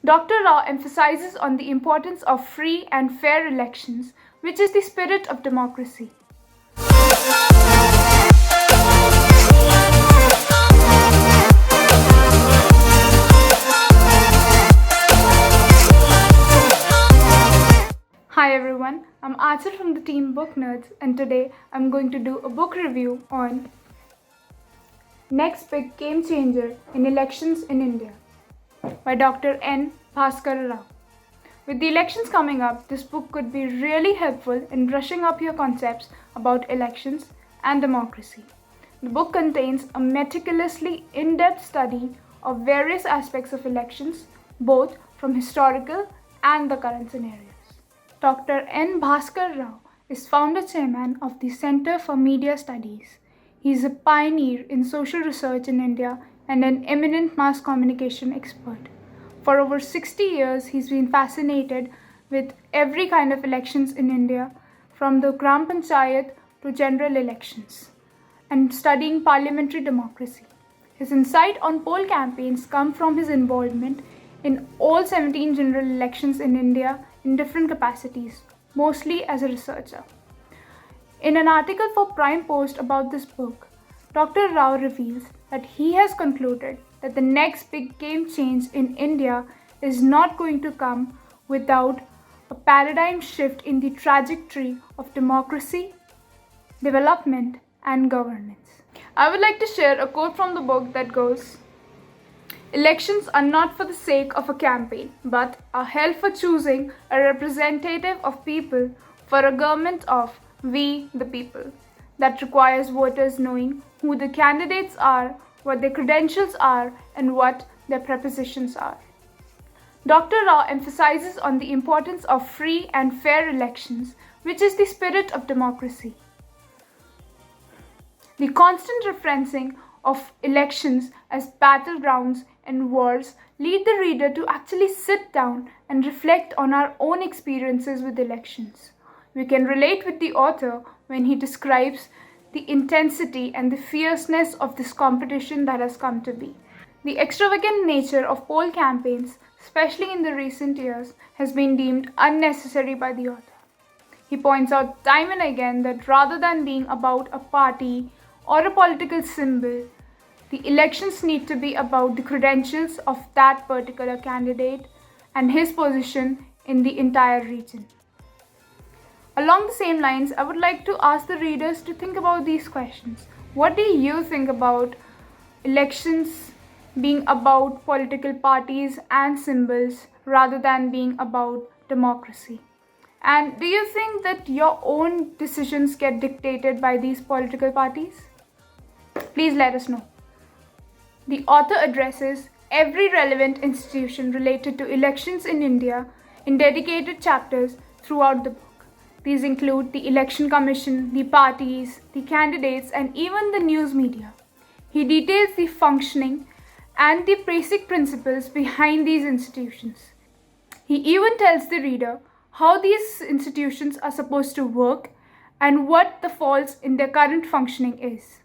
Dr. Rao emphasizes on the importance of free and fair elections, which is the spirit of democracy. Hi everyone, I'm Achal from the team Book Nerds, and today I'm going to do a book review on Next Big Game Changer in Elections in India by Dr. N. Bhaskara Rao. With the elections coming up, this book could be really helpful in brushing up your concepts about elections and democracy. The book contains a meticulously in-depth study of various aspects of elections, both from historical and the current scenarios. Dr. N. Bhaskara Rao is founder chairman of the Center for Media Studies. He is a pioneer in social research in India and an eminent mass communication expert. For over 60 years, he's been fascinated with every kind of elections in India, from the Gram Panchayat to general elections, and studying parliamentary democracy. His insight on poll campaigns come from his involvement in all 17 general elections in India in different capacities, mostly as a researcher. In an article for Prime Post about this book, Dr. Rao reveals that he has concluded that the next big game change in India is not going to come without a paradigm shift in the trajectory of democracy, development, and governance. I would like to share a quote from the book that goes, "Elections are not for the sake of a campaign, but are held for choosing a representative of people for a government of we the people. That requires voters knowing who the candidates are, what their credentials are, and what their prepositions are." Dr. Rao emphasizes on the importance of free and fair elections, which is the spirit of democracy. The constant referencing of elections as battlegrounds and wars lead the reader to actually sit down and reflect on our own experiences with elections. We can relate with the author when he describes the intensity and the fierceness of this competition that has come to be. The extravagant nature of poll campaigns, especially in the recent years, has been deemed unnecessary by the author. He points out time and again that rather than being about a party or a political symbol, the elections need to be about the credentials of that particular candidate and his position in the entire region. Along the same lines, I would like to ask the readers to think about these questions. What do you think about elections being about political parties and symbols rather than being about democracy? And do you think that your own decisions get dictated by these political parties? Please let us know. The author addresses every relevant institution related to elections in India in dedicated chapters throughout the book. These include the Election Commission, the parties, the candidates, and even the news media. He details the functioning and the basic principles behind these institutions. He even tells the reader how these institutions are supposed to work and what the faults in their current functioning is.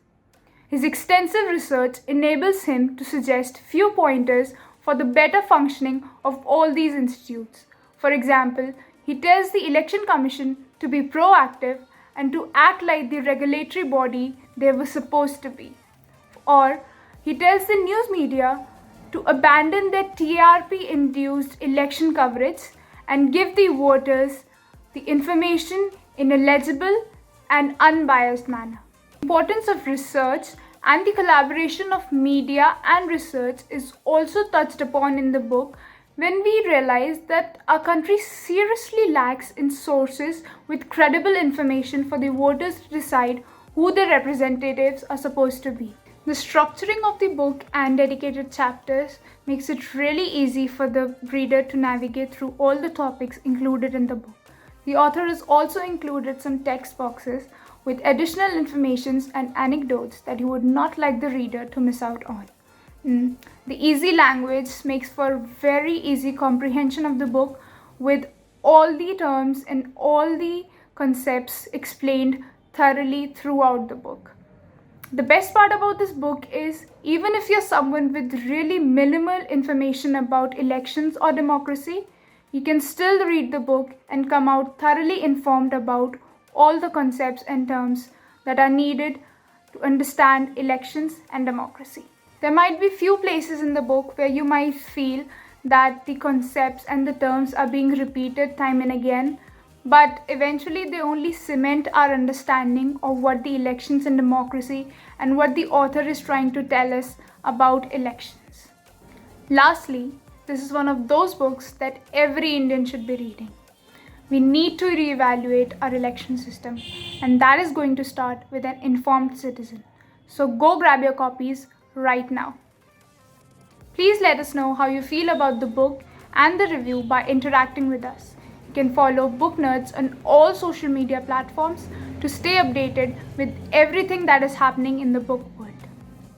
His extensive research enables him to suggest few pointers for the better functioning of all these institutes. For example, he tells the Election Commission to be proactive and to act like the regulatory body they were supposed to be. Or he tells the news media to abandon their TRP-induced election coverage and give the voters the information in a legible and unbiased manner. The importance of research and the collaboration of media and research is also touched upon in the book when we realize that our country seriously lacks in sources with credible information for the voters to decide who their representatives are supposed to be. The structuring of the book and dedicated chapters makes it really easy for the reader to navigate through all the topics included in the book. The author has also included some text boxes with additional informations and anecdotes that he would not like the reader to miss out on. The easy language makes for very easy comprehension of the book, with all the terms and all the concepts explained thoroughly throughout the book. The best part about this book is even if you're someone with really minimal information about elections or democracy, you can still read the book and come out thoroughly informed about all the concepts and terms that are needed to understand elections and democracy. There might be few places in the book where you might feel that the concepts and the terms are being repeated time and again, but eventually they only cement our understanding of what the elections and democracy and what the author is trying to tell us about elections. Lastly, this is one of those books that every Indian should be reading. We need to reevaluate our election system, and that is going to start with an informed citizen. So go grab your copies right now. Please let us know how you feel about the book and the review by interacting with us. You can follow Book Nerds on all social media platforms to stay updated with everything that is happening in the book world.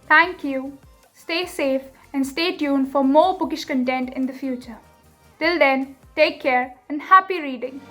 Thank you, stay safe, and stay tuned for more bookish content in the future. Till then, take care and happy reading.